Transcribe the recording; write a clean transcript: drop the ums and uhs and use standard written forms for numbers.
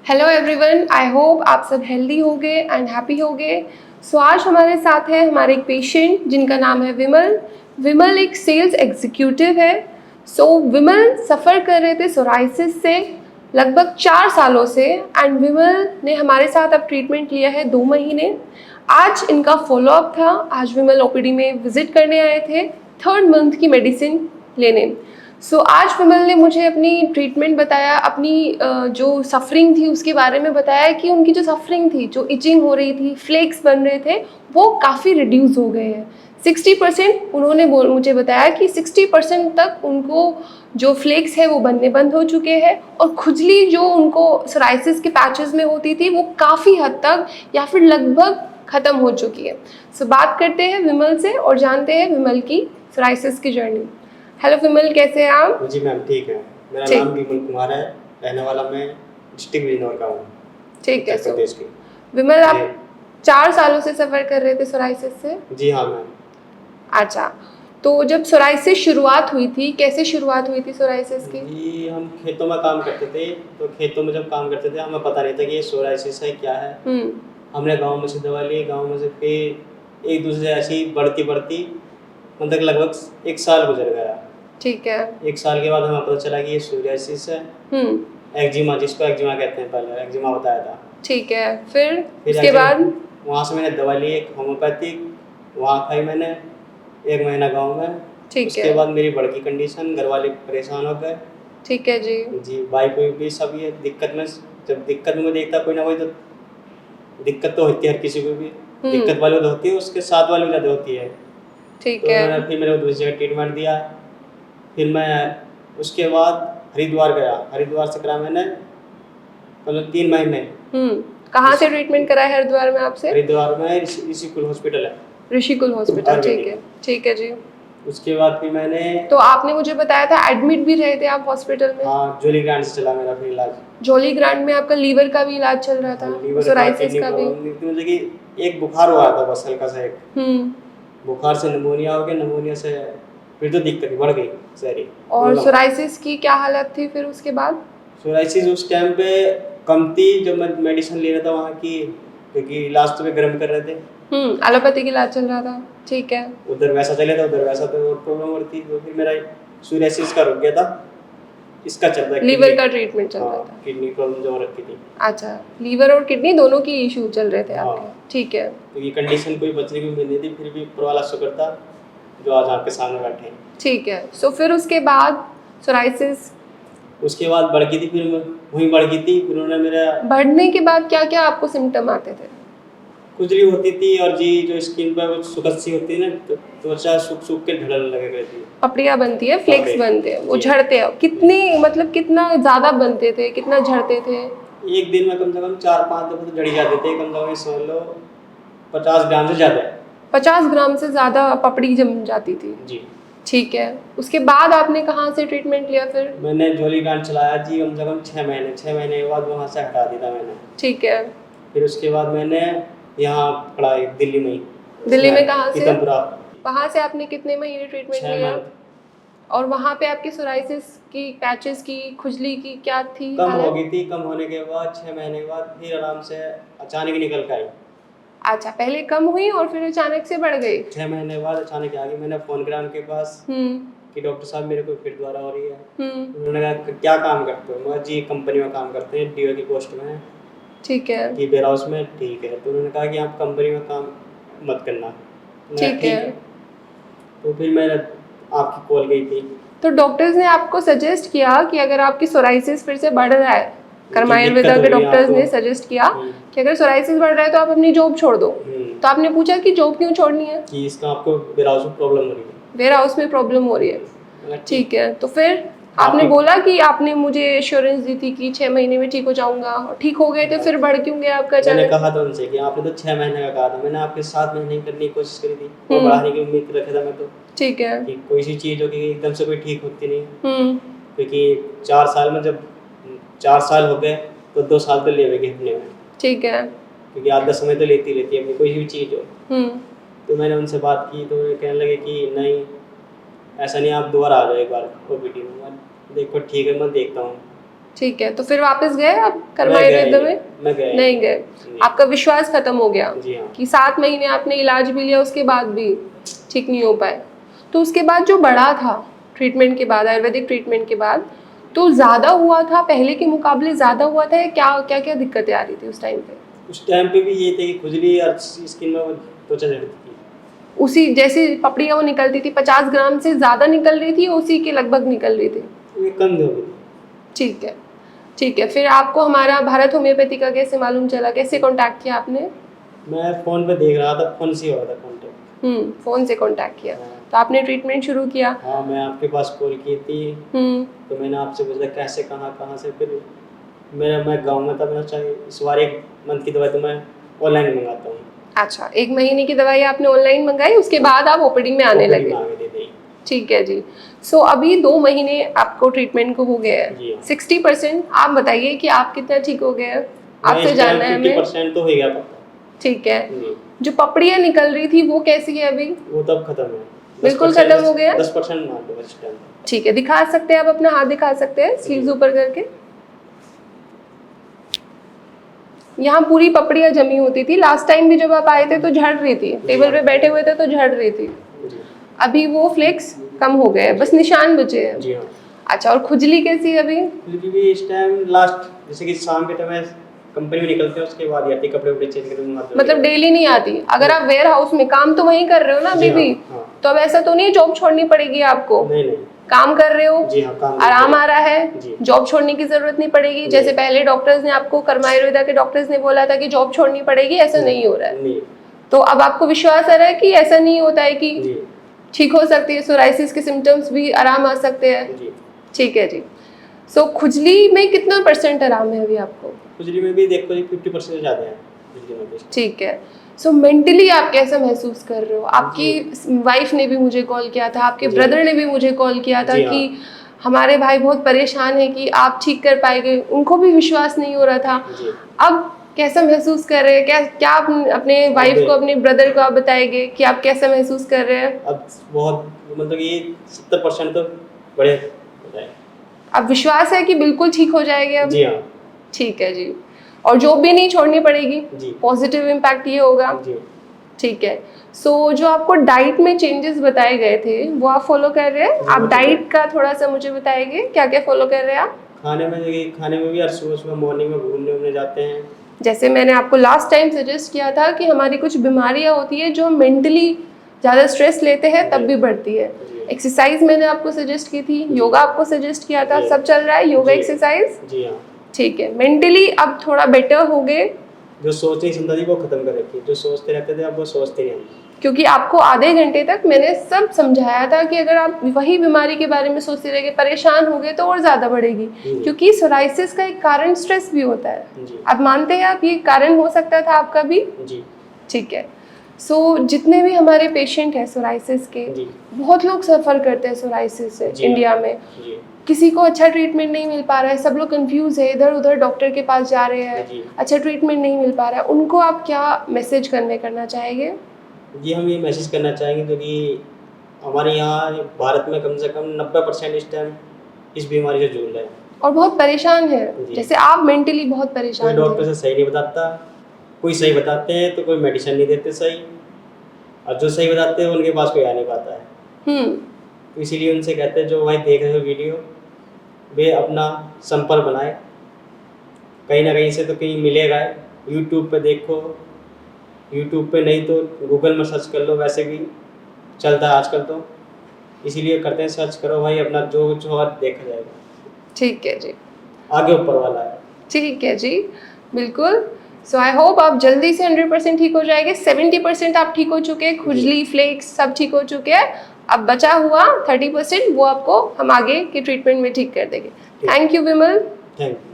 Hello everyone, I hope आप सब healthy होंगे एंड हैप्पी होंगे। सो आज हमारे साथ है हमारे एक पेशेंट जिनका नाम है विमल। विमल एक सेल्स एग्जीक्यूटिव है। विमल सफ़र कर रहे थे सोराइसिस से लगभग 4 सालों से एंड विमल ने हमारे साथ अब ट्रीटमेंट लिया है 2 महीने। आज इनका फॉलोअप था। आज विमल ओपीडी में विजिट करने आए थे 3rd मंथ की मेडिसिन लेने। आज विमल ने मुझे अपनी ट्रीटमेंट बताया, अपनी जो सफरिंग थी उसके बारे में बताया कि उनकी जो सफरिंग थी, जो इचिंग हो रही थी, फ्लेक्स बन रहे थे, वो काफ़ी रिड्यूस हो गए हैं। 60% उन्होंने मुझे बताया कि 60% तक उनको जो फ्लेक्स है वो बनने बंद हो चुके हैं और खुजली जो उनको सोराइसिस के पैचेस में होती थी वो काफ़ी हद तक या फिर लगभग ख़त्म हो चुकी है। बात करते हैं विमल से और जानते हैं विमल की सोराइसिस की जर्नी। हेलो विमल, कैसे हैं आप? जी मैम, ठीक है। मेरा नाम विमल कुमार है। रहने वाला मैं डिस्ट्रिक्ट बिजनौर का हूँ, ठीक है। उत्तर प्रदेश की। विमल, आप 4 सालों से सफ़र कर रहे थे सोराइसिस से? जी हाँ मैम। अच्छा, तो जब सोराइसिस शुरुआत हुई थी, कैसे शुरुआत हुई थी सोराइसिस की? जी, हम खेतों में काम करते थे, तो खेतों में जब काम करते थे हमें पता नहीं था कि ये सोराइसिस है, क्या है। हमने गाँव में से दवा ली, गाँव में से फिर एक दूसरे ऐसे ही बढ़ती मतलब लगभग 1 साल गुजर गया। ठीक है। 1 साल के बाद हमें पता चला कि ये सोराइसिस है। एक्जिमा, जिसको एक्जिमा कहते हैं, पहले एक्जिमा बताया था। ठीक है, फिर उसके बाद? वहाँ से मैंने दवा ली एक होम्योपैथिक, वहाँ खाई मैंने 1 महीना गाँव में। ठीक उसके है। बाद मेरी बढ़ गई कंडीशन, घर वाले परेशान हो गए। ठीक है जी। जी, भाई कोई भी सब ये दिक्कत में, जब दिक्कत में देखता कोई ना कोई, तो दिक्कत तो होती है हर किसी को भी। दिक्कत वाले तो होती है, उसके साथ वाले ज़्यादा होती है। ठीक तो है। फिर मेरे को दूसरी जगह ट्रीटमेंट दिया। फिर मैं उसके बाद हरिद्वार गया। हरिद्वार से करा मैंने मतलब 3 महीने। कहाँ से ट्रीटमेंट करा है हरिद्वार में आपसे? हरिद्वार में ऋषिकुल हॉस्पिटल है। ऋषिकुल हॉस्पिटल, ठीक है। ठीक है जी। उसके बाद फिर मैंने, तो आपने मुझे बताया था एडमिट भी रहे थे आप हॉस्पिटल में? हाँ, जोली ग्रांट से चला मेरा फिर इलाज। जोली ग्रांट में आपका लीवर का भी इलाज चल रहा था, लीवर का, सोराइसिस किडनी का भी? प्रॉब्लम, मुझे कि एक बुखार हुआ था बस हल्का सा एक। बुखार से निमोनिया हो गया, निमोनिया से फिर तो दिक्कत बढ़ गई सारी। और सोराइसिस की क्या हालत थी फिर उसके बाद? सोराइसिस उस टाइम पे कम थी जब मैं मेडिसिन ले रहा था वहाँ की, क्योंकि इलाज तो वे गर्म कर रहे थे। एलोपैथिक इलाज चल रहा था, ठीक है। उधर वैसा चले था, उधर वैसा, तो और प्रॉब्लम और थी। तो फिर मेरा सोराइसिस का रुक गया था, इसका चल रहा है, लीवर का ट्रीटमेंट चल रहा था। किडनी प्रॉब्लम जो हो रखी थी। अच्छा, लीवर और किडनी दोनों की इशू चल रहे थे आपके, ठीक है। तो ये कंडीशन कोई बचने की उम्मीद नहीं थी, फिर भी ऊपर वाला शुक्र था जो आज आपके सामने बैठे हैं। ठीक है। फिर उसके बाद सोराइसिस, उसके बाद बढ़ गई थी, फिर वहीं बढ़ गई थी। फिर उन्होंने मेरा, बढ़ने के बाद क्या क्या आपको सिम्टम आते थे? खुजली होती थी, और जी जो स्किन पर वो सुखद सी होती है ना, तो त्वचा सूख के ढलने लगे रहती है, पपड़ियाँ बनती है, फ्लेक्स बनते हैं, वो झड़ते हैं। कितनी, मतलब कितना ज़्यादा बनते थे, कितना झड़ते थे? एक दिन में कम से कम 4-5 दफे तो झड़ी जाते थे। कम से कम समझ लो 50 ग्राम से ज़्यादा। 50 ग्राम से ज़्यादा पपड़ी जम जाती थी जी। ठीक है। उसके बाद आपने कहाँ से ट्रीटमेंट लिया फिर? मैंने जोली ग्रांट चलाया जी कम से कम 6 महीने। 6 महीने के बाद वहाँ से हटा दिया था मैंने। ठीक है। फिर उसके बाद मैंने यहाँ पढ़ाई दिल्ली में ही। दिल्ली में कहाँ से? पीतमपुरा। वहाँ से आपने कितने महीने ट्रीटमेंट 6 लिया? मंथ। और वहाँ पे आपकी सोराइसिस की, पैचेस की, खुजली की क्या थी कम हालत? हो गई थी। कम होने के बाद 6 महीने के बाद फिर आराम से अचानक ही निकल के आई। अच्छा, पहले कम हुई और फिर अचानक से बढ़ गई? 6 महीने बाद अचानक आ गई। मैंने फ़ोन करा उनके पास कि डॉक्टर साहब मेरे को फिर दोबारा हो रही है। उन्होंने कहा क्या काम करते हो? मैं जी कंपनी में काम करते हैं, डीओ की पोस्ट में है। ठीक है। कि वेयर हाउस में, ठीक है। तो उन्होंने कहा कि आप कंपनी में काम मत करना। ठीक है। तो फिर मैं, आपकी कॉल गई थी। तो डॉक्टर्स ने आपको सजेस्ट किया कि अगर आपकी सोराइसिस फिर से बढ़ रहा है, कर्मा आयुर्वेदा के डॉक्टर्स ने सजेस्ट किया कि अगर सोराइसिस बढ़ रहा है तो आप अपनी जॉब छोड़ दो। तो आपने पूछा कि जॉब क्यों छोड़नी है? कि इसका आपको वेयर हाउस में प्रॉब्लम हो रही है। वेयर हाउस में प्रॉब्लम हो रही है, ठीक है। तो फिर आपने बोला कि आपने मुझे एश्योरेंस दी थी कि 6 महीने में ठीक हो जाऊंगा, और ठीक हो गए थे, फिर बढ़ क्यों गया आपका अचानक? मैंने कहा था उनसे कि आपने तो 6 महीने का कहा था, मैंने आपके 7 महीने करने की कोशिश करी थी, और बढ़ाने की उम्मीद रखा था मैं तो। ठीक है। कि कोई सी चीज़ हो कि एकदम से कोई ठीक होती नहीं। क्योंकि 4 साल में, जब 4 साल हो गए तो 2 साल तो लेवेगी अपने में। ठीक है। क्योंकि आधा समय तो लेती रहती है अपनी कोई भी चीज़ हो। तो मैंने उनसे बात की, तो वो कहने लगे कि नहीं, ऐसा नहीं, आप दोबारा आ जाओ एक बार ओपीडी में। मैं देखो ठीक है, मैं देखता हूँ। ठीक है, तो फिर वापस गए आप कर्मा आयुर्वेदा में? नहीं गए। आपका विश्वास खत्म हो गया कि 7 महीने आपने इलाज भी लिया, उसके बाद भी ठीक नहीं हो पाए। तो उसके बाद जो बढ़ा था ट्रीटमेंट के बाद, आयुर्वेदिक ट्रीटमेंट के बाद, तो ज़्यादा हुआ था, पहले के मुकाबले ज़्यादा हुआ था? क्या क्या क्या दिक्कतें आ रही थी उस टाइम पे? उस टाइम पे भी ये थे कि खुजली और स्किन में त्वचा झड़ती थी। उसी जैसे पपड़ियाँ वो निकलती थी, 50 ग्राम से ज़्यादा निकल रही थी, उसी के लगभग निकल रही थी? ये कम हो गई। ठीक है, ठीक है। फिर आपको हमारा भारत होम्योपैथी का कैसे मालूम चला, कैसे कांटेक्ट किया आपने? मैं फ़ोन पे देख रहा था, फ़ोन से हो रहा था कांटेक्ट। फ़ोन से कांटेक्ट किया। तो आपने ट्रीटमेंट शुरू किया? हाँ, मैं आपके पास कॉल की थी। तो मैंने आपसे पूछा कैसे, कहाँ से, फिर मैं गाँव में था। मैंने चाहिए इस बार 1 मंथ की दवाई तो मैं ऑनलाइन मंगाता हूँ। अच्छा, 1 महीने की दवाई आपने ऑनलाइन मंगाई, उसके बाद आप ओपीडी में आने लगे? ठीक है जी। सो अभी 2 महीने आपको ट्रीटमेंट को हो गया है, 60%। आप बताइए कि आप कितना ठीक हो गए हैं, आपसे जानना है हमें। 50% तो हो गया पक्का। ठीक है। जो पपड़ियाँ निकल रही थी वो कैसी है अभी? वो तब खत्म है, बिल्कुल खत्म हो गया? 10% मान लो इस टाइम। ठीक है, दिखा सकते हैं आप, अपना हाथ दिखा सकते हैं स्लीव्स ऊपर करके। यहाँ पूरी पपड़ियाँ जमी होती थी, लास्ट टाइम भी जब आप आए थे तो झड़ रही थी, टेबल पे बैठे हुए थे तो झड़ रही थी। अभी वो फ्लेक्स कम हो गए, बस निशान बचे हैं। जी हाँ। अच्छा, और खुजली कैसी है अभी? खुजली भी इस टाइम लास्ट, जैसे कि शाम के टाइम कंपनी में निकलते हैं उसके बाद आती, कपड़े उपड़े चेंज करने। मतलब डेली नहीं आती? अगर आप वेयर हाउस में काम तो वहीं कर रहे हो ना अभी भी? तो अब ऐसा तो नहीं जॉब छोड़नी पड़ेगी आपको? नहीं, काम कर रहे हो? जी हाँ, काम आराम आ रहा है, जॉब छोड़ने की जरूरत नहीं पड़ेगी। जैसे पहले डॉक्टर्स ने आपको, कर्मा आयुर्वेदा के डॉक्टर्स ने बोला था कि जॉब छोड़नी पड़ेगी, ऐसा नहीं हो रहा है। तो अब आपको विश्वास आ रहा है कि ऐसा नहीं होता है, कि ठीक हो सकती है, सोराइसिस के सिम्टम्स भी आराम आ सकते हैं? ठीक है जी। सो खुजली में कितना % आराम है अभी आपको? खुजली में भी देखो 50% ज़्यादा है। ठीक है। सो मेंटली आप कैसा महसूस कर रहे हो? आपकी वाइफ ने भी मुझे कॉल किया था, आपके ब्रदर ने भी मुझे कॉल किया था कि हमारे भाई बहुत परेशान है कि आप ठीक कर पाएंगे, उनको भी विश्वास नहीं हो रहा था। अब कैसा महसूस कर रहे हैं? क्या आप अपने वाइफ को, अपने ब्रदर को आप बताएंगे कि आप कैसा महसूस कर रहे हैं? अब बहुत, मतलब ये 70% तो बड़े हो जाए। अब विश्वास है कि बिल्कुल ठीक हो जाएंगे अब? जी हाँ। ठीक है जी। और जॉब भी नहीं छोड़नी पड़ेगी? पॉजिटिव इम्पैक्ट ये होगा? ठीक है। सो जो आपको डाइट में चेंजेस बताए गए थे वो आप फॉलो कर रहे हैं? आप डाइट का थोड़ा सा मुझे बताएंगे, क्या क्या फॉलो कर रहे हैं आप? खाने में भी सुबह मॉर्निंग में घूमने जाते हैं। जैसे मैंने आपको लास्ट टाइम सजेस्ट किया था कि हमारी कुछ बीमारियां होती है जो मेंटली ज़्यादा स्ट्रेस लेते हैं तब भी बढ़ती है। एक्सरसाइज मैंने आपको सजेस्ट की थी, योगा आपको सजेस्ट किया था, सब चल रहा है योगा एक्सरसाइज? जी हाँ। ठीक है। मेंटली अब थोड़ा बेटर हो गए? जो सोचने की क्षमता थी वो खत्म कर रखी है, जो सोचते रहते थे अब वो सोचते नहीं। क्योंकि आपको आधे घंटे तक मैंने सब समझाया था कि अगर आप वही बीमारी के बारे में सोचते रह गए, परेशान हो गए तो और ज़्यादा बढ़ेगी। क्योंकि सोराइसिस का एक कारण स्ट्रेस भी होता है। आप मानते हैं आप ये कारण हो सकता था आपका भी? जी। ठीक है। सो जितने भी हमारे पेशेंट हैं सोराइसिस के, बहुत लोग सफ़र करते हैं सोराइसिस से इंडिया में। किसी को अच्छा ट्रीटमेंट नहीं मिल पा रहा है, सब लोग कंफ्यूज है, इधर उधर डॉक्टर के पास जा रहे हैं, अच्छा ट्रीटमेंट नहीं मिल पा रहा है। उनको आप क्या मैसेज कन्वे करना चाहेंगे? जी, हम ये मैसेज करना चाहेंगे क्योंकि हमारे यहाँ भारत में कम से कम 90% इस टाइम इस बीमारी से जूझ रहे हैं और बहुत परेशान है। जैसे आप मेंटली बहुत परेशान हैं। कोई डॉक्टर से सही नहीं बताता, कोई सही बताते हैं तो कोई मेडिसिन नहीं देते सही, और जो सही बताते हैं उनके पास कोई आ नहीं पाता है। तो इसीलिए उनसे कहते हैं जो भाई देख रहे हो वीडियो, वे अपना संपर्क बनाए, कहीं ना कहीं से तो कहीं मिलेगा। यूट्यूब पे देखो, यूट्यूब पे नहीं तो गूगल में सर्च कर लो, वैसे भी चलता है आजकल तो, इसीलिए करते हैं सर्च करो भाई, अपना जो देखा जाएगा। ठीक है जी, आगे ऊपर वाला है। ठीक है जी, बिल्कुल। सो आई होप आप जल्दी से 100% ठीक हो जाएंगे। 70% आप ठीक हो चुके हैं, खुजली फ्लेक्स सब ठीक हो चुके हैं। अब बचा हुआ 30% वो आपको हम आगे के ट्रीटमेंट में ठीक कर देंगे। Thank you Vimal. Thank you.